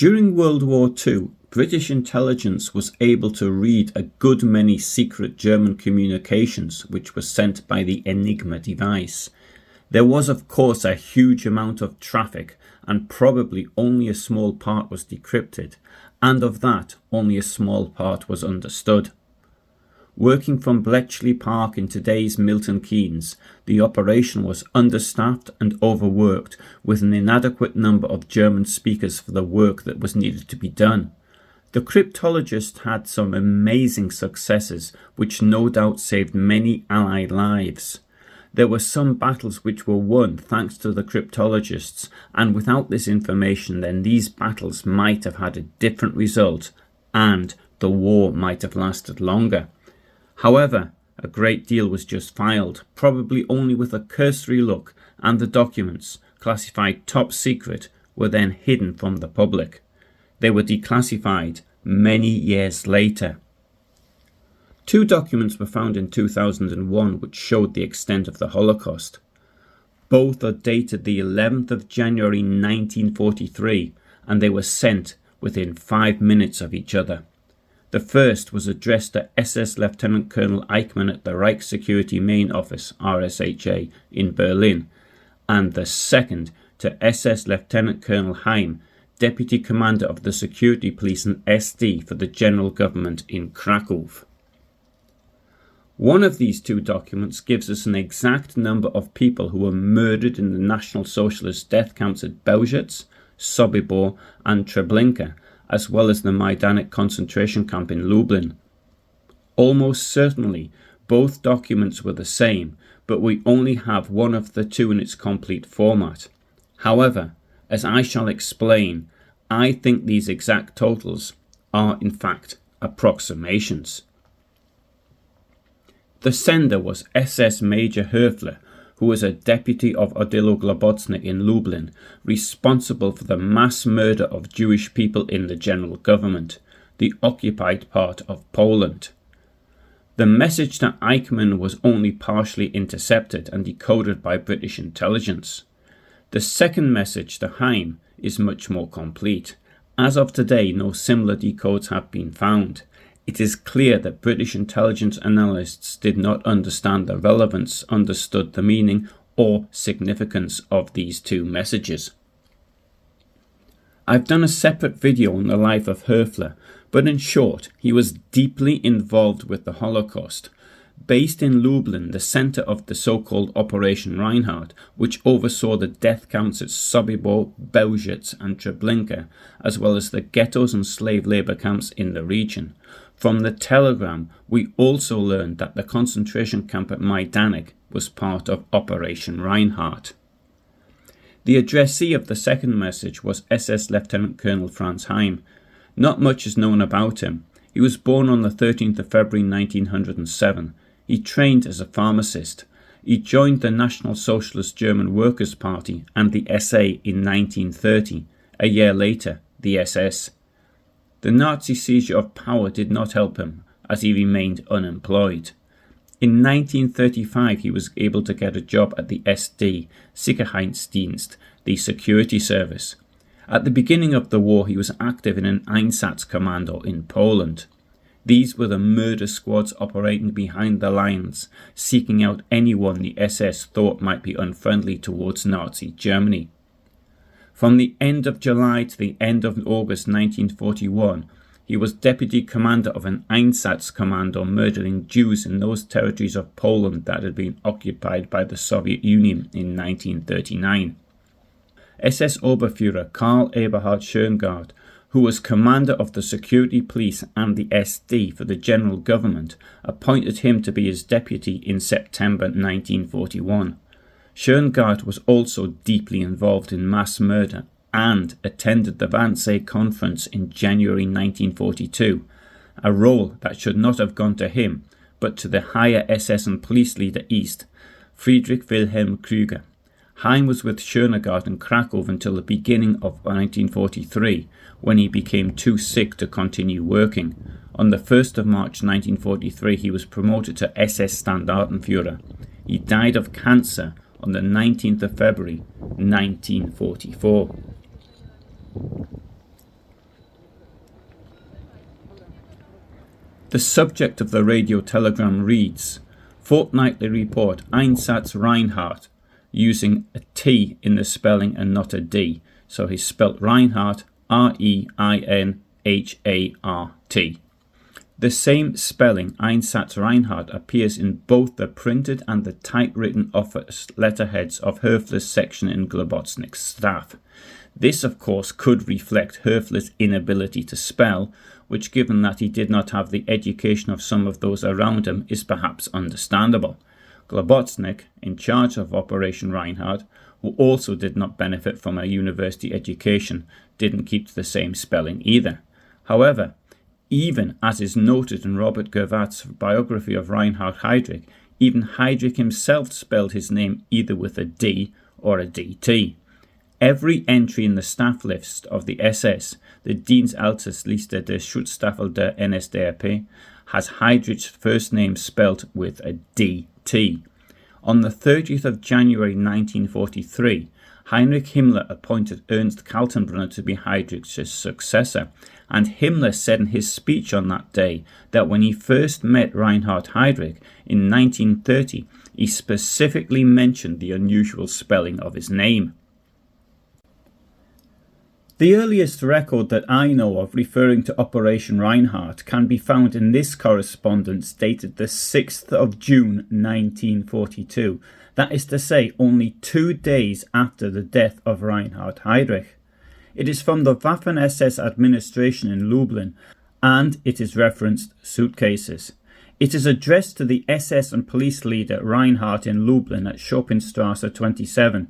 During World War II, British intelligence was able to read a good many secret German communications which were sent by the Enigma device. There was of course a huge amount of traffic, and probably only a small part was decrypted, and of that only a small part was understood. Working from Bletchley Park in today's Milton Keynes, the operation was understaffed and overworked, with an inadequate number of German speakers for the work that was needed to be done. The cryptologists had some amazing successes, which no doubt saved many Allied lives. There were some battles which were won thanks to the cryptologists, and without this information then these battles might have had a different result, and the war might have lasted longer. However, a great deal was just filed, probably only with a cursory look, and the documents, classified top secret, were then hidden from the public. They were declassified many years later. Two documents were found in 2001 which showed the extent of the Holocaust. Both are dated the 11th of January 1943, and they were sent within 5 minutes of each other. The first was addressed to SS Lieutenant Colonel Eichmann at the Reich Security Main Office, RSHA, in Berlin, and the second to SS Lieutenant Colonel Heim, Deputy Commander of the Security Police and SD for the General Government in Krakow. One of these two documents gives us an exact number of people who were murdered in the National Socialist death camps at Belzec, Sobibor and Treblinka, as well as the Majdanek concentration camp in Lublin. Almost certainly, both documents were the same, but we only have one of the two in its complete format. However, as I shall explain, I think these exact totals are in fact approximations. The sender was SS Major Höfle, who was a deputy of Odilo Globocnik in Lublin, responsible for the mass murder of Jewish people in the general government, the occupied part of Poland. The message to Eichmann was only partially intercepted and decoded by British intelligence. The second message to Heim is much more complete. As of today, no similar decodes have been found. It is clear that British intelligence analysts did not understand the relevance, understood the meaning or significance of these two messages. I've done a separate video on the life of Höfle, but in short, he was deeply involved with the Holocaust. Based in Lublin, the centre of the so-called Operation Reinhardt, which oversaw the death camps at Sobibor, Belzec and Treblinka, as well as the ghettos and slave labour camps in the region. From the telegram, we also learned that the concentration camp at Majdanek was part of Operation Reinhardt. The addressee of the second message was SS Lieutenant Colonel Franz Heim. Not much is known about him. He was born on the 13th of February 1907. He trained as a pharmacist. He joined the National Socialist German Workers' Party and the SA in 1930. A year later, the SS. The Nazi seizure of power did not help him, as he remained unemployed. In 1935 he was able to get a job at the SD, Sicherheitsdienst, the security service. At the beginning of the war he was active in an Einsatzkommando in Poland. These were the murder squads operating behind the lines, seeking out anyone the SS thought might be unfriendly towards Nazi Germany. From the end of July to the end of August 1941, he was deputy commander of an Einsatzkommando murdering Jews in those territories of Poland that had been occupied by the Soviet Union in 1939. SS Oberführer Karl Eberhard Schöngard, who was commander of the security police and the SD for the general government, appointed him to be his deputy in September 1941. Schöngard was also deeply involved in mass murder and attended the Wannsee Conference in January 1942, a role that should not have gone to him, but to the higher SS and police leader East, Friedrich Wilhelm Krüger. Heim was with Schöngard in Krakow until the beginning of 1943, when he became too sick to continue working. On the 1st of March 1943, he was promoted to SS Standartenführer. He died of cancer on the 19th of February 1944. The subject of the radio telegram reads, "Fortnightly report Einsatz Reinhardt," using a T in the spelling and not a D. So he spelt Reinhardt, Reinhardt. The same spelling, Einsatz Reinhardt, appears in both the printed and the typewritten office letterheads of Höfle's section in Globotnik's staff. This, of course, could reflect Höfle's inability to spell, which, given that he did not have the education of some of those around him, is perhaps understandable. Globotnik, in charge of Operation Reinhardt, who also did not benefit from a university education, didn't keep the same spelling either. However, even as is noted in Robert Gervatz's biography of Reinhard Heydrich, even Heydrich himself spelled his name either with a D or a DT. Every entry in the staff list of the SS, the Dienstaltersliste der Schutzstaffel der NSDAP, has Heydrich's first name spelt with a DT. On the 30th of January 1943, Heinrich Himmler appointed Ernst Kaltenbrunner to be Heydrich's successor, and Himmler said in his speech on that day that when he first met Reinhard Heydrich in 1930, he specifically mentioned the unusual spelling of his name. The earliest record that I know of referring to Operation Reinhardt can be found in this correspondence dated the 6th of June 1942, that is to say only 2 days after the death of Reinhard Heydrich. It is from the Waffen-SS administration in Lublin, and it is referenced suitcases. It is addressed to the SS and police leader Reinhardt in Lublin at Chopinstrasse 27.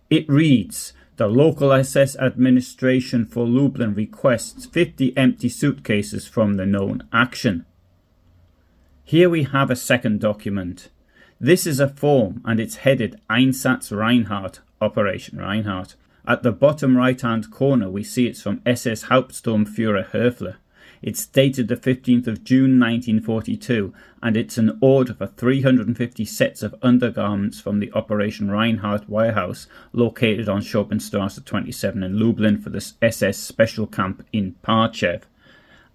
It reads, "The local SS administration for Lublin requests 50 empty suitcases from the known action." Here we have a second document. This is a form and it's headed Einsatz Reinhardt, Operation Reinhardt. At the bottom right hand corner we see it's from SS Hauptsturmführer Höfle. It's dated the 15th of June 1942 and it's an order for 350 sets of undergarments from the Operation Reinhardt warehouse located on Chopinstrasse 27 in Lublin for the SS special camp in Parchev.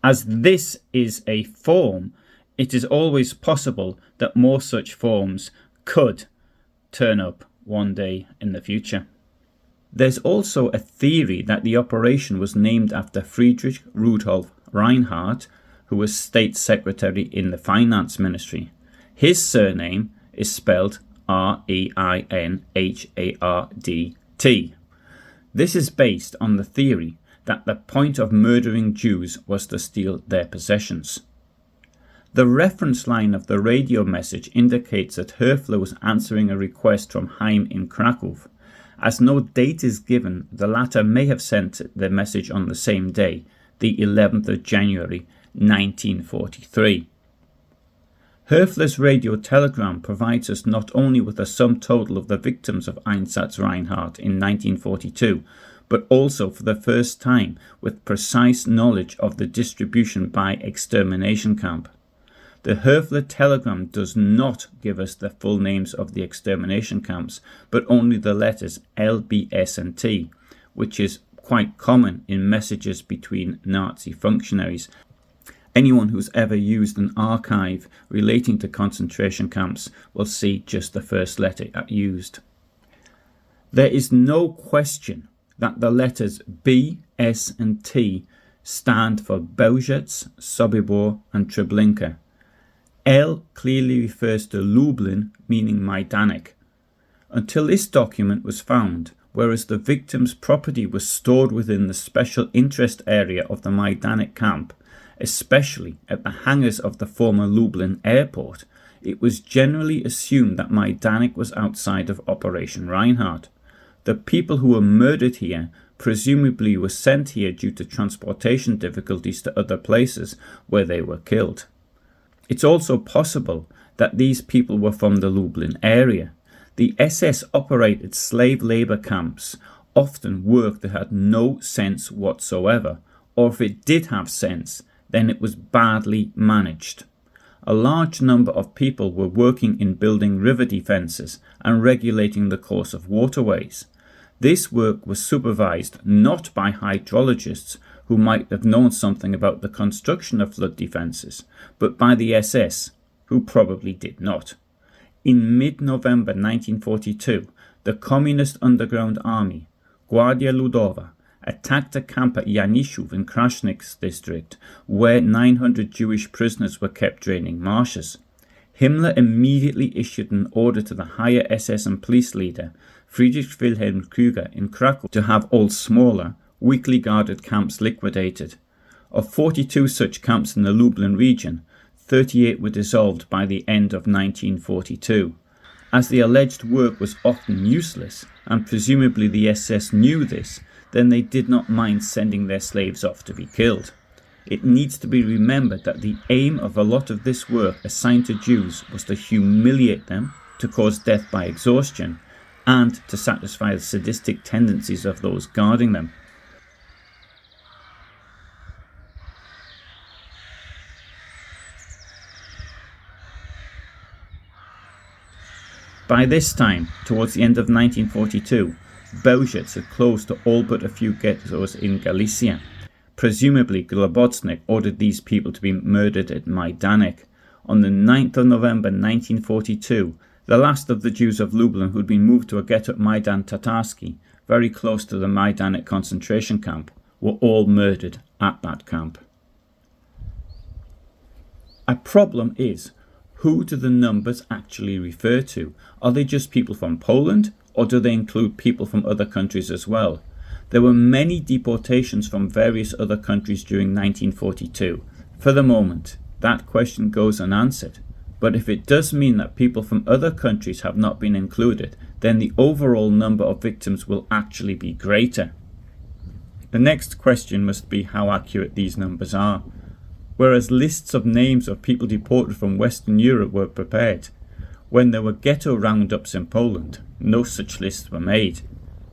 As this is a form, it is always possible that more such forms could turn up one day in the future. There's also a theory that the operation was named after Friedrich Rudolf Reinhardt, who was State Secretary in the Finance Ministry. His surname is spelled Reinhardt. This is based on the theory that the point of murdering Jews was to steal their possessions. The reference line of the radio message indicates that Höfle was answering a request from Heim in Krakow. As no date is given, the latter may have sent the message on the same day, the 11th of January 1943. Höfle's radio telegram provides us not only with a sum total of the victims of Einsatz Reinhardt in 1942, but also for the first time with precise knowledge of the distribution by extermination camp. The Höfle telegram does not give us the full names of the extermination camps, but only the letters L, B, S and T, which is quite common in messages between Nazi functionaries. Anyone who's ever used an archive relating to concentration camps will see just the first letter used. There is no question that the letters B, S and T stand for Bełżec, Sobibor and Treblinka. L clearly refers to Lublin, meaning Majdanek. Until this document was found, whereas the victim's property was stored within the special interest area of the Majdanek camp, especially at the hangars of the former Lublin airport, it was generally assumed that Majdanek was outside of Operation Reinhardt. The people who were murdered here presumably were sent here due to transportation difficulties to other places where they were killed. It's also possible that these people were from the Lublin area. The SS operated slave labour camps, often work that had no sense whatsoever, or if it did have sense, then it was badly managed. A large number of people were working in building river defences and regulating the course of waterways. This work was supervised not by hydrologists, who might have known something about the construction of flood defences, but by the SS, who probably did not. In mid-November 1942, the Communist Underground Army, Guardia Ludova, attacked a camp at Janishov in Krasnik's district, where 900 Jewish prisoners were kept draining marshes. Himmler immediately issued an order to the higher SS and police leader, Friedrich Wilhelm Krüger in Krakow, to have all smaller, weakly guarded camps liquidated. Of 42 such camps in the Lublin region, 38 were dissolved by the end of 1942. As the alleged work was often useless, and presumably the SS knew this, then they did not mind sending their slaves off to be killed. It needs to be remembered that the aim of a lot of this work assigned to Jews was to humiliate them, to cause death by exhaustion, and to satisfy the sadistic tendencies of those guarding them. By this time, towards the end of 1942, Belzec had closed to all but a few ghettos in Galicia. Presumably, Globoznik ordered these people to be murdered at Majdanek. On the 9th of November 1942, the last of the Jews of Lublin who had been moved to a ghetto at Maidan Tatarski, very close to the Majdanek concentration camp, were all murdered at that camp. A problem is, who do the numbers actually refer to? Are they just people from Poland, or do they include people from other countries as well? There were many deportations from various other countries during 1942. For the moment, that question goes unanswered. But if it does mean that people from other countries have not been included, then the overall number of victims will actually be greater. The next question must be how accurate these numbers are. Whereas lists of names of people deported from Western Europe were prepared, when there were ghetto roundups in Poland, no such lists were made.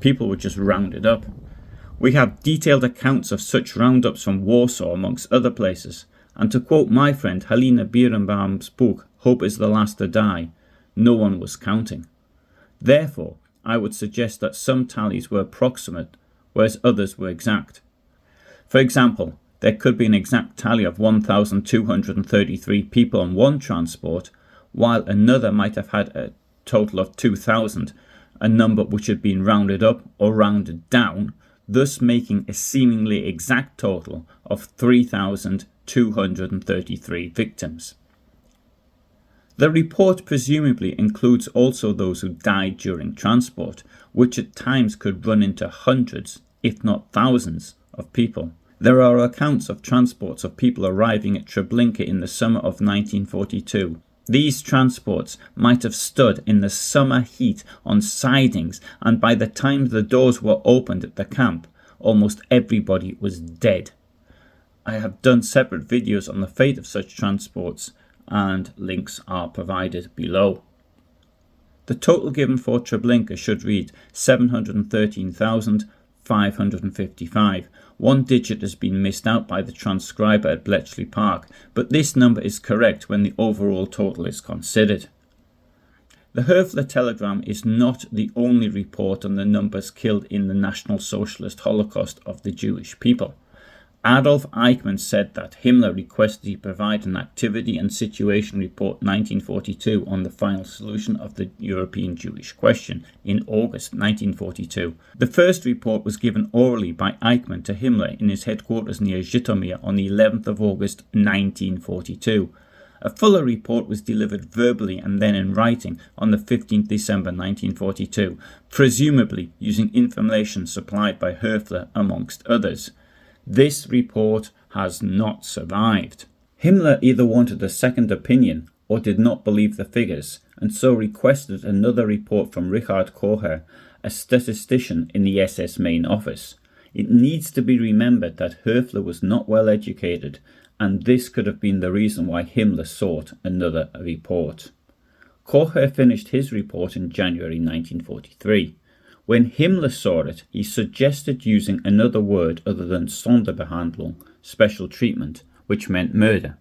People were just rounded up. We have detailed accounts of such roundups from Warsaw, amongst other places, and to quote my friend Halina Birnbaum's book, Hope is the Last to Die, no one was counting. Therefore, I would suggest that some tallies were approximate, whereas others were exact. For example, there could be an exact tally of 1,233 people on one transport, while another might have had a total of 2,000, a number which had been rounded up or rounded down, thus making a seemingly exact total of 3,233 victims. The report presumably includes also those who died during transport, which at times could run into hundreds, if not thousands, of people. There are accounts of transports of people arriving at Treblinka in the summer of 1942. These transports might have stood in the summer heat on sidings, and by the time the doors were opened at the camp, almost everybody was dead. I have done separate videos on the fate of such transports, and links are provided below. The total given for Treblinka should read 713,555. One digit has been missed out by the transcriber at Bletchley Park, but this number is correct when the overall total is considered. The Höfle telegram is not the only report on the numbers killed in the National Socialist Holocaust of the Jewish people. Adolf Eichmann said that Himmler requested he provide an activity and situation report 1942 on the final solution of the European Jewish question in August 1942. The first report was given orally by Eichmann to Himmler in his headquarters near Zhytomyr on the 11th of August 1942. A fuller report was delivered verbally and then in writing on the 15th December 1942, presumably using information supplied by Höfle amongst others. This report has not survived. Himmler either wanted a second opinion or did not believe the figures, and so requested another report from Richard Kocher, a statistician in the SS main office. It needs to be remembered that Höfle was not well educated, and this could have been the reason why Himmler sought another report. Kocher finished his report in January 1943. When Himmler saw it, he suggested using another word other than Sonderbehandlung, special treatment, which meant murder.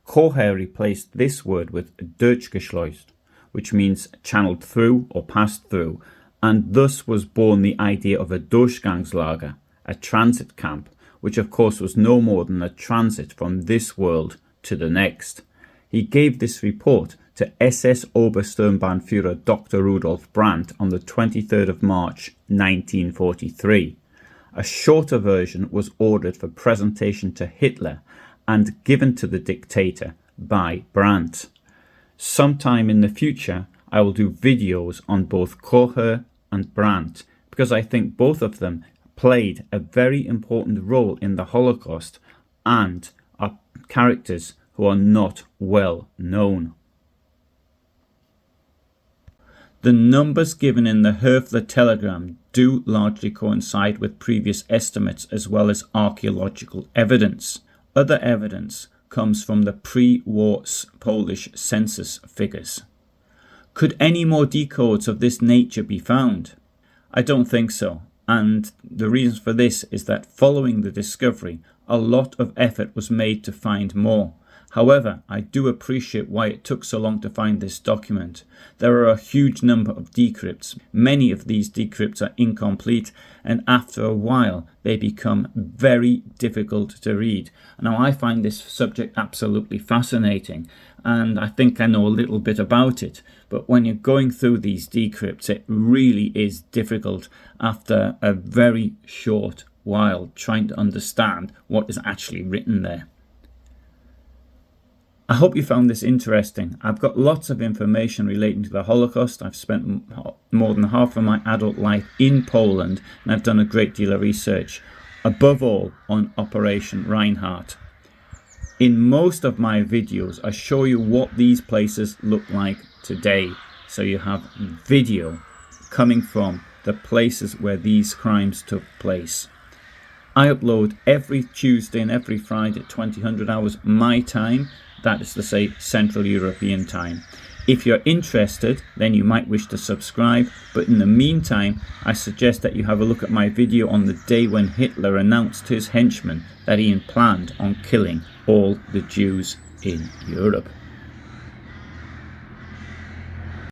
Kocher replaced this word with durchgeschleust, which means channeled through or passed through, and thus was born the idea of a Durchgangslager, a transit camp, which of course was no more than a transit from this world to the next. He gave this report to SS Obersturmbannführer Dr. Rudolf Brandt on the 23rd of March 1943. A shorter version was ordered for presentation to Hitler and given to the dictator by Brandt. Sometime in the future, I will do videos on both Kocher and Brandt because I think both of them played a very important role in the Holocaust and are characters who are not well known. The numbers given in the Höfle telegram do largely coincide with previous estimates as well as archaeological evidence. Other evidence comes from the pre-war Polish census figures. Could any more decodes of this nature be found? I don't think so, and the reason for this is that following the discovery, a lot of effort was made to find more. However, I do appreciate why it took so long to find this document. There are a huge number of decrypts. Many of these decrypts are incomplete, and after a while they become very difficult to read. Now, I find this subject absolutely fascinating, and I think I know a little bit about it. But when you're going through these decrypts, it really is difficult after a very short while trying to understand what is actually written there. I hope you found this interesting. I've got lots of information relating to the Holocaust. I've spent more than half of my adult life in Poland, and I've done a great deal of research, above all on Operation Reinhardt. In most of my videos, I show you what these places look like today. So you have video coming from the places where these crimes took place. I upload every Tuesday and every Friday at 2000 hours my time. That is to say, Central European time. If you're interested, then you might wish to subscribe, but in the meantime, I suggest that you have a look at my video on the day when Hitler announced to his henchmen that he had planned on killing all the Jews in Europe.